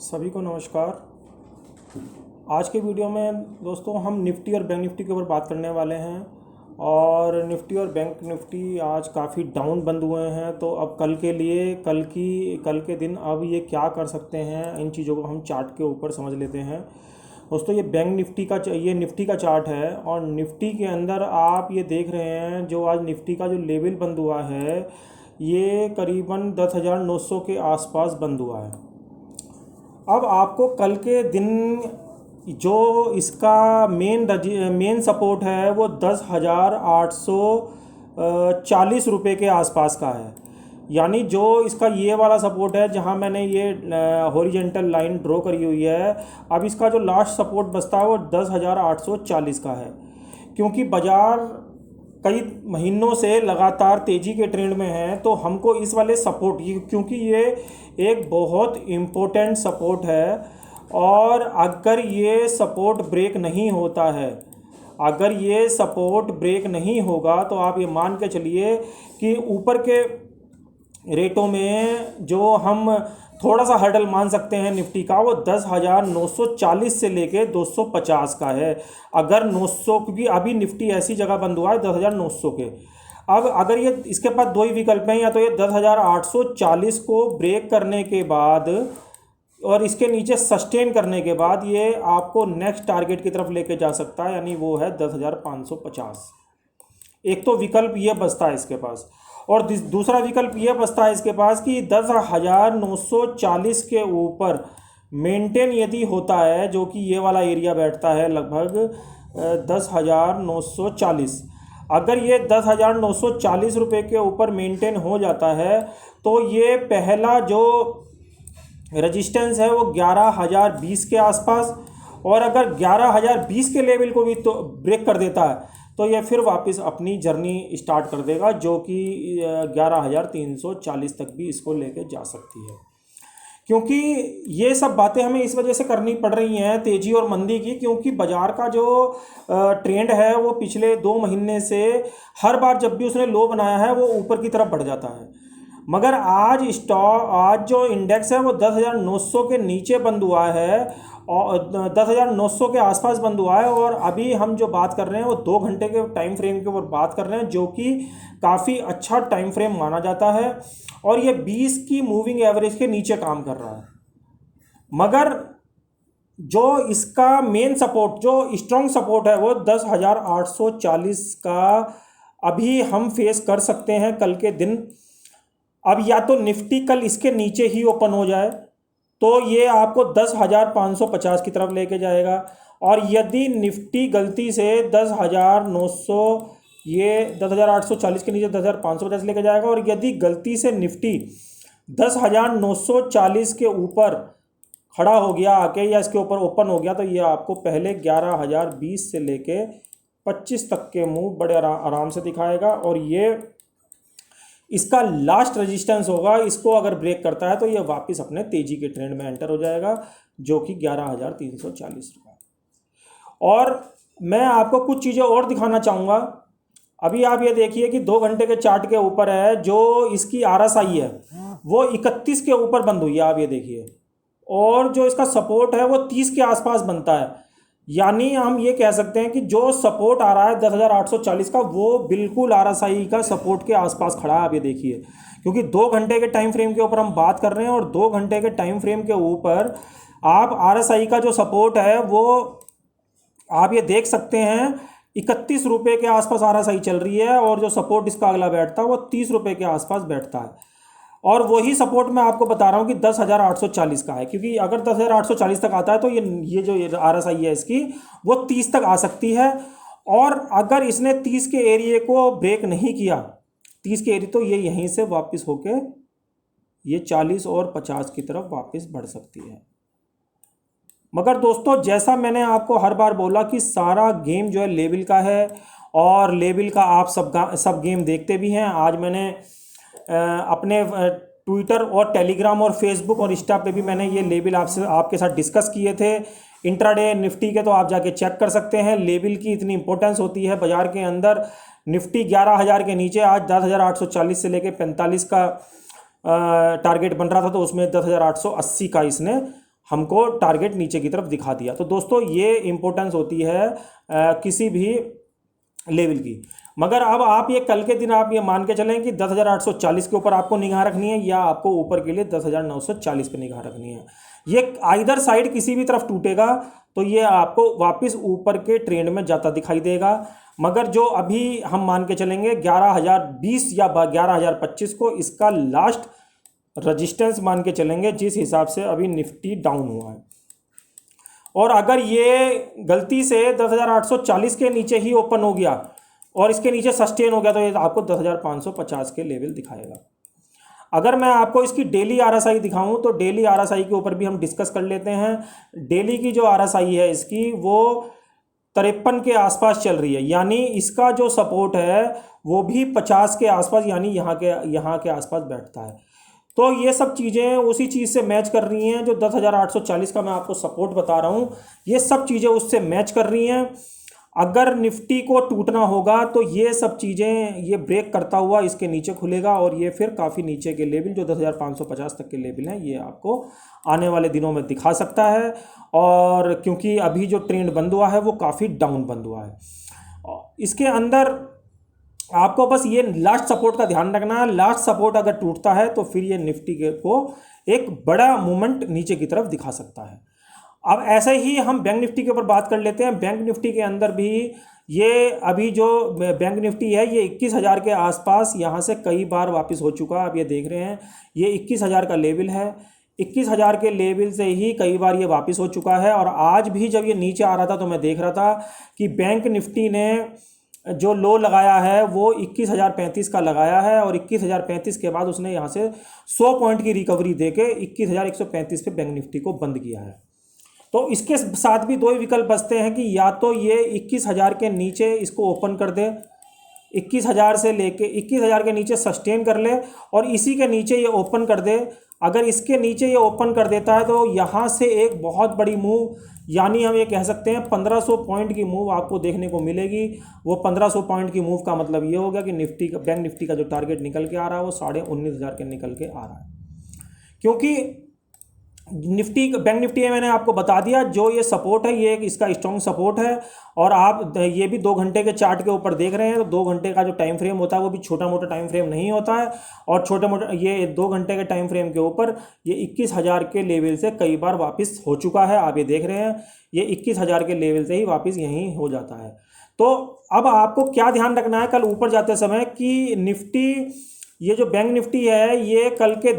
सभी को नमस्कार। आज के वीडियो में दोस्तों हम निफ्टी और बैंक निफ्टी के ऊपर बात करने वाले हैं। और निफ्टी और बैंक निफ्टी आज काफ़ी डाउन बंद हुए हैं, तो अब कल के लिए कल के दिन अब ये क्या कर सकते हैं, इन चीज़ों को हम चार्ट के ऊपर समझ लेते हैं। दोस्तों ये निफ्टी का चार्ट है, और निफ्टी के अंदर आप ये देख रहे हैं जो आज निफ्टी का जो लेवल बंद हुआ है ये करीबन 10,900 के आसपास बंद हुआ है। अब आपको कल के दिन जो इसका मेन सपोर्ट है वो 10,840 रुपये के आसपास का है। यानी जो इसका ये वाला सपोर्ट है जहां मैंने ये हॉरिजेंटल लाइन ड्रॉ करी हुई है, अब इसका जो लास्ट सपोर्ट बचता है वो 10,840 का है। क्योंकि बाज़ार कई महीनों से लगातार तेज़ी के ट्रेंड में है, तो हमको इस वाले सपोर्ट, क्योंकि ये एक बहुत इम्पोर्टेंट सपोर्ट है, और अगर ये सपोर्ट ब्रेक नहीं होता है, अगर ये सपोर्ट ब्रेक नहीं होगा तो आप ये मान के चलिए कि ऊपर के रेटों में जो हम थोड़ा सा हर्डल मान सकते हैं निफ्टी का, वो 10,940 से लेके 250 का है। अगर 900, क्योंकि अभी निफ्टी ऐसी जगह बंद हुआ है 10,900 के। अब अगर ये इसके पास दो ही विकल्प हैं, या तो ये 10,840 को ब्रेक करने के बाद और इसके नीचे सस्टेन करने के बाद ये आपको नेक्स्ट टारगेट की तरफ लेके जा सकता है, यानी वो है 10,550। एक तो विकल्प ये बचता है इसके पास, और दूसरा विकल्प ये बचता है इसके पास कि 10,940 के ऊपर मेंटेन यदि होता है, जो कि ये वाला एरिया बैठता है लगभग 10,940। अगर ये 10,940 रुपये के ऊपर मेंटेन हो जाता है तो ये पहला जो रेजिस्टेंस है वो 11,020 के आसपास, और अगर 11,020 के लेवल को भी तो ब्रेक कर देता है तो ये फिर वापस अपनी जर्नी स्टार्ट कर देगा, जो कि 11,340 तक भी इसको लेके जा सकती है। क्योंकि ये सब बातें हमें इस वजह से करनी पड़ रही हैं तेज़ी और मंदी की, क्योंकि बाज़ार का जो ट्रेंड है वो पिछले 2 महीने से हर बार जब भी उसने लो बनाया है वो ऊपर की तरफ बढ़ जाता है। मगर आज जो इंडेक्स है वो 10,900 के नीचे बंद हुआ है, और 10,900 के आसपास बंद हुआ है। और अभी हम जो बात कर रहे हैं वो 2 घंटे के टाइम फ्रेम के ऊपर बात कर रहे हैं, जो कि काफ़ी अच्छा टाइम फ्रेम माना जाता है, और ये 20 की मूविंग एवरेज के नीचे काम कर रहा है। मगर जो इसका मेन सपोर्ट, जो स्ट्रॉन्ग सपोर्ट है, वो 10,840 का अभी हम फेस कर सकते हैं कल के दिन। अब या तो निफ्टी कल इसके नीचे ही ओपन हो जाए तो ये आपको 10,550 की तरफ लेके जाएगा, और यदि निफ्टी गलती से 10,900, ये 10,840 के नीचे 10,550 लेके जाएगा, और यदि गलती से निफ्टी 10,940 के ऊपर खड़ा हो गया आके, या इसके ऊपर ओपन हो गया, तो ये आपको पहले 11,020 से लेके 25 तक के मूव बड़े आराम से दिखाएगा, और ये इसका लास्ट रेजिस्टेंस होगा। इसको अगर ब्रेक करता है तो ये वापस अपने तेजी के ट्रेंड में एंटर हो जाएगा, जो कि 11,340 रुपये। और मैं आपको कुछ चीज़ें और दिखाना चाहूँगा। अभी आप ये देखिए कि 2 घंटे के चार्ट के ऊपर है, जो इसकी RSI है वो 31 के ऊपर बंद हुई है, आप ये देखिए, और जो इसका सपोर्ट है वो 30 के आसपास बनता है। यानी हम ये कह सकते हैं कि जो सपोर्ट आ रहा है 10,840 का, वो बिल्कुल RSI का सपोर्ट के आसपास खड़ा है, आप ये देखिए। क्योंकि 2 घंटे के टाइम फ्रेम के ऊपर हम बात कर रहे हैं, और 2 घंटे के टाइम फ्रेम के ऊपर आप RSI का जो सपोर्ट है वो आप ये देख सकते हैं 31 रुपये के आसपास RSI चल रही है, और जो सपोर्ट इसका अगला बैठता है वो 30 रुपये के आसपास बैठता है। और वही सपोर्ट मैं आपको बता रहा हूँ कि 10,840 का है, क्योंकि अगर 10,840 तक आता है तो ये जो RSI है इसकी वो 30 तक आ सकती है। और अगर इसने 30 के एरिए को ब्रेक नहीं किया, 30 के एरिए, तो ये यहीं से वापस होके ये 40 और 50 की तरफ वापस बढ़ सकती है। मगर दोस्तों, जैसा मैंने आपको हर बार बोला कि सारा गेम जो है लेवल का है, और लेवल का आप सब गेम देखते भी हैं। आज मैंने अपने ट्विटर और टेलीग्राम और फेसबुक और इंस्टा पे भी मैंने ये लेवल आपके साथ डिस्कस किए थे इंट्राडे निफ्टी के, तो आप जाके चेक कर सकते हैं। लेवल की इतनी इंपॉर्टेंस होती है बाज़ार के अंदर। निफ्टी 11,000 के नीचे आज 10,840 से लेके 45 का टारगेट बन रहा था, तो उसमें 10,880 का इसने हमको टारगेट नीचे की तरफ दिखा दिया। तो दोस्तों ये इंपॉर्टेंस होती है किसी भी लेवल की। मगर अब आप ये कल के दिन आप ये मान के चलें कि 10,840 के ऊपर आपको निगाह रखनी है या आपको ऊपर के लिए 10,940 पे निगाह रखनी है। ये आइदर साइड किसी भी तरफ टूटेगा तो ये आपको वापस ऊपर के ट्रेंड में जाता दिखाई देगा। मगर जो अभी हम मान के चलेंगे 11,020 या 11,025 को इसका लास्ट रजिस्टेंस मान के चलेंगे, जिस हिसाब से अभी निफ्टी डाउन हुआ है। और अगर ये गलती से 10,840 के नीचे ही ओपन हो गया और इसके नीचे सस्टेन हो गया तो ये आपको 10,550 के लेवल दिखाएगा। अगर मैं आपको इसकी डेली आरएसआई दिखाऊं तो डेली आरएसआई के ऊपर भी हम डिस्कस कर लेते हैं। डेली की जो आरएसआई है इसकी वो 53 के आसपास चल रही है, यानी इसका जो सपोर्ट है वो भी 50 के आसपास, यानी यहाँ के आसपास बैठता है। तो ये सब चीज़ें उसी चीज़ से मैच कर रही हैं। जो 10,840 का मैं आपको सपोर्ट बता रहा हूँ, ये सब चीज़ें उससे मैच कर रही हैं। अगर निफ्टी को टूटना होगा तो ये सब चीज़ें ये ब्रेक करता हुआ इसके नीचे खुलेगा और ये फिर काफ़ी नीचे के लेवल जो 10,550 तक के लेवल हैं ये आपको आने वाले दिनों में दिखा सकता है। और क्योंकि अभी जो ट्रेंड बंद हुआ है वो काफ़ी डाउन बंद हुआ है, इसके अंदर आपको बस ये लास्ट सपोर्ट का ध्यान रखना है। लास्ट सपोर्ट अगर टूटता है तो फिर ये निफ्टी को एक बड़ा मूवमेंट नीचे की तरफ दिखा सकता है। अब ऐसे ही हम बैंक निफ्टी के ऊपर बात कर लेते हैं। बैंक निफ्टी के अंदर भी ये अभी जो बैंक निफ्टी है ये 21,000 के आसपास यहाँ से कई बार वापस हो चुका है। आप ये देख रहे हैं ये 21,000 का लेवल है। 21,000 के लेवल से ही कई बार ये वापस हो चुका है। और आज भी जब ये नीचे आ रहा था तो मैं देख रहा था कि बैंक निफ्टी ने जो लो लगाया है वो 21,035 का लगाया है और 21,035 के बाद उसने यहाँ से 100 पॉइंट की रिकवरी देके 21,135 पे बैंक निफ्टी को बंद किया है। तो इसके साथ भी दो ही विकल्प बचते हैं कि या तो ये 21,000 के नीचे इसको ओपन कर दे, 21,000 से लेके 21,000 के नीचे सस्टेन कर ले और इसी के नीचे ये ओपन कर दे। अगर इसके नीचे ये ओपन कर देता है तो यहाँ से एक बहुत बड़ी मूव, यानी हम ये कह सकते हैं 1500 पॉइंट की मूव आपको देखने को मिलेगी। वो 1500 पॉइंट की मूव का मतलब ये होगा कि निफ्टी का बैंक निफ्टी का जो टारगेट निकल के आ रहा है वो 19,500 के निकल के आ रहा है। क्योंकि निफ्टी बैंक निफ्टी है मैंने आपको बता दिया जो ये सपोर्ट है ये एक इसका स्ट्रॉन्ग सपोर्ट है। और आप ये भी 2 घंटे के चार्ट के ऊपर देख रहे हैं तो 2 घंटे का जो टाइम फ्रेम होता है वो भी छोटा मोटा टाइम फ्रेम नहीं होता है। और छोटे मोटे ये 2 घंटे के टाइम फ्रेम के ऊपर ये 21,000 के लेवल से कई बार वापस हो चुका है। आप ये देख रहे हैं ये 21,000 के लेवल से ही वापस यहीं हो जाता है। तो अब आपको क्या ध्यान रखना है कल ऊपर जाते समय कि निफ्टी ये जो बैंक निफ्टी है ये कल के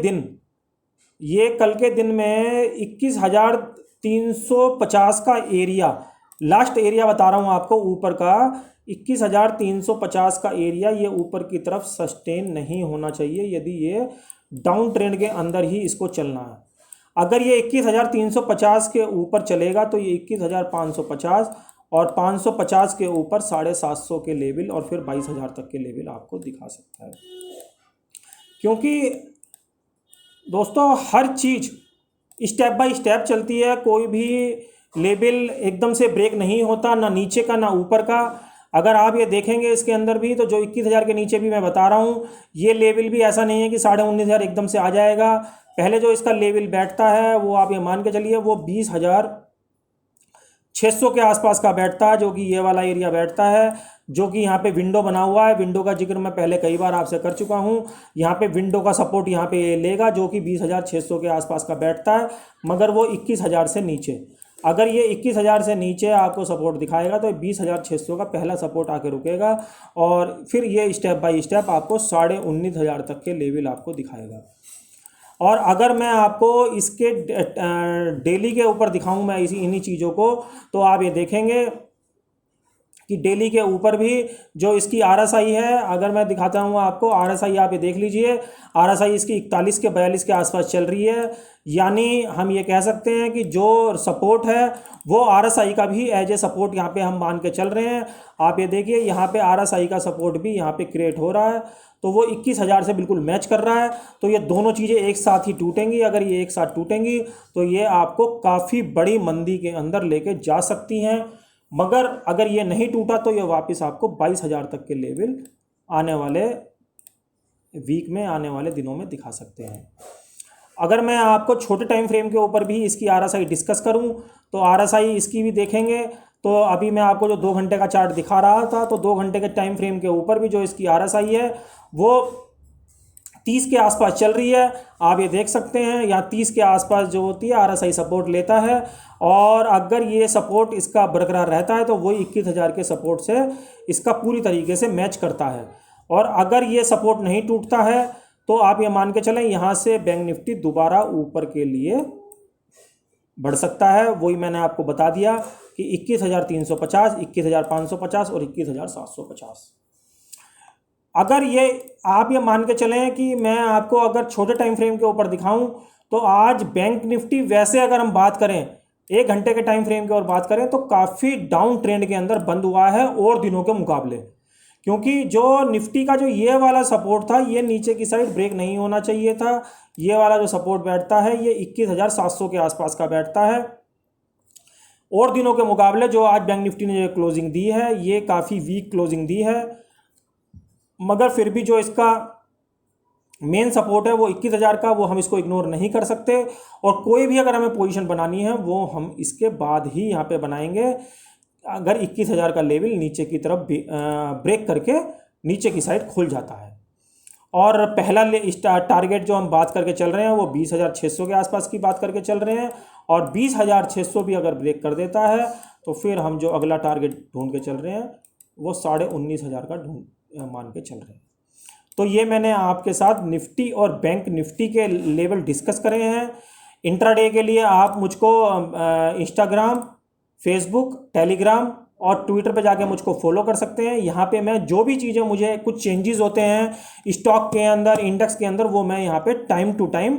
दिन में 21,350 का एरिया, लास्ट एरिया बता रहा हूँ आपको ऊपर का 21,350 का एरिया ये ऊपर की तरफ सस्टेन नहीं होना चाहिए यदि ये डाउन ट्रेंड के अंदर ही इसको चलना है। अगर ये 21,350 के ऊपर चलेगा तो ये 21,550 और 550 के ऊपर 750 के लेवल और फिर 22,000 तक के लेवल आपको दिखा सकता है। क्योंकि दोस्तों हर चीज़ स्टेप बाय स्टेप चलती है, कोई भी लेवल एकदम से ब्रेक नहीं होता, ना नीचे का ना ऊपर का। अगर आप ये देखेंगे इसके अंदर भी तो जो 21,000 के नीचे भी मैं बता रहा हूँ ये लेवल भी ऐसा नहीं है कि 19,500 एकदम से आ जाएगा। पहले जो इसका लेवल बैठता है वो आप ये मान के चलिए वो 20,600 के आसपास का बैठता है, जो कि ये वाला एरिया बैठता है, जो कि यहाँ पे विंडो बना हुआ है। विंडो का जिक्र मैं पहले कई बार आपसे कर चुका हूँ। यहाँ पे विंडो का सपोर्ट यहाँ पे लेगा जो कि 20,600 के आसपास का बैठता है, मगर वो 21,000 से नीचे। अगर ये 21,000 से नीचे आपको सपोर्ट दिखाएगा तो 20,600 का पहला सपोर्ट आके रुकेगा और फिर ये स्टेप बाय स्टेप आपको 19,500 तक के लेवल आपको दिखाएगा। और अगर मैं आपको इसके डेली के ऊपर दिखाऊं मैं इन्हीं चीज़ों को तो आप ये देखेंगे कि डेली के ऊपर भी जो इसकी आरएसआई है, अगर मैं दिखाता हूँ आपको आरएसआई, आप ये देख लीजिए आरएसआई इसकी 41 के 42 के आसपास चल रही है। यानी हम ये कह सकते हैं कि जो सपोर्ट है वो आरएसआई का भी एज ए सपोर्ट यहाँ पे हम मान के चल रहे हैं। आप ये देखिए यहाँ पे आरएसआई का सपोर्ट भी यहाँ पे क्रिएट हो रहा है तो वो 21,000 से बिल्कुल मैच कर रहा है। तो ये दोनों चीज़ें एक साथ ही टूटेंगी। अगर ये एक साथ टूटेंगी तो ये आपको काफ़ी बड़ी मंदी के अंदर लेके जा सकती हैं। मगर अगर ये नहीं टूटा तो ये वापस आपको 22,000 तक के लेवल आने वाले वीक में, आने वाले दिनों में दिखा सकते हैं। अगर मैं आपको छोटे टाइम फ्रेम के ऊपर भी इसकी RSI डिस्कस करूं तो RSI इसकी भी देखेंगे तो अभी मैं आपको जो 2 घंटे का चार्ट दिखा रहा था तो 2 घंटे के टाइम फ्रेम के ऊपर भी जो इसकी RSI है वो 30 के आसपास चल रही है। आप ये देख सकते हैं यहाँ 30 के आसपास जो होती है RSI सपोर्ट लेता है, और अगर ये सपोर्ट इसका बरकरार रहता है तो वही 21,000 के सपोर्ट से इसका पूरी तरीके से मैच करता है। और अगर ये सपोर्ट नहीं टूटता है तो आप ये मान के चलें यहाँ से बैंक निफ्टी दोबारा ऊपर के लिए बढ़ सकता है। वही मैंने आपको बता दिया कि 21,350, 21,550 और 21,750। अगर ये आप ये मान के चलें कि मैं आपको अगर छोटे टाइम फ्रेम के ऊपर दिखाऊं तो आज बैंक निफ्टी वैसे अगर हम बात करें 1 घंटे के टाइम फ्रेम की ओर बात करें तो काफ़ी डाउन ट्रेंड के अंदर बंद हुआ है और दिनों के मुकाबले, क्योंकि जो निफ्टी का जो ये वाला सपोर्ट था ये नीचे की साइड ब्रेक नहीं होना चाहिए था। ये वाला जो सपोर्ट बैठता है ये 21,700 के आसपास का बैठता है, और दिनों के मुकाबले जो आज बैंक निफ्टी ने क्लोजिंग दी है ये काफ़ी वीक क्लोजिंग दी है, मगर फिर भी जो इसका मेन सपोर्ट है वो 21,000 का, वो हम इसको इग्नोर नहीं कर सकते। और कोई भी अगर हमें पोजीशन बनानी है वो हम इसके बाद ही यहाँ पे बनाएंगे अगर 21,000 का लेवल नीचे की तरफ ब्रेक करके नीचे की साइड खुल जाता है। और पहला टारगेट जो हम बात करके चल रहे हैं वो 20,600 के आसपास की बात करके चल रहे हैं, और 20,600 भी अगर ब्रेक कर देता है तो फिर हम जो अगला टारगेट ढूंढ के चल रहे हैं वो 19,500 का मान के चल रहे हैं। तो ये मैंने आपके साथ निफ्टी और बैंक निफ्टी के लेवल डिस्कस करे हैं। इंट्राडे के लिए आप मुझको इंस्टाग्राम, फेसबुक, टेलीग्राम और ट्विटर पे जाके मुझको फॉलो कर सकते हैं। यहाँ पे मैं जो भी चीज़ें मुझे कुछ चेंजेस होते हैं स्टॉक के अंदर, इंडेक्स के अंदर, वो मैं यहाँ पे टाइम टू टाइम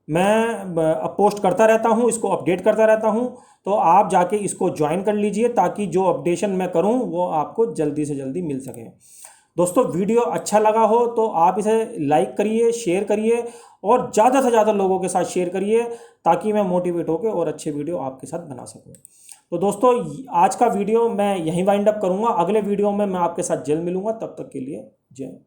मैं पोस्ट करता रहता हूँ, इसको अपडेट करता रहता हूँ। तो आप जाके इसको ज्वाइन कर लीजिए ताकि जो अपडेशन मैं करूँ वो आपको जल्दी से जल्दी मिल सके। दोस्तों वीडियो अच्छा लगा हो तो आप इसे लाइक करिए, शेयर करिए और ज़्यादा से ज़्यादा लोगों के साथ शेयर करिए ताकि मैं मोटिवेट होकर और अच्छे वीडियो आपके साथ बना सकूं। तो दोस्तों आज का वीडियो मैं यहीं वाइंड अप करूंगा। अगले वीडियो में मैं आपके साथ जल्द मिलूंगा, तब तक के लिए जय।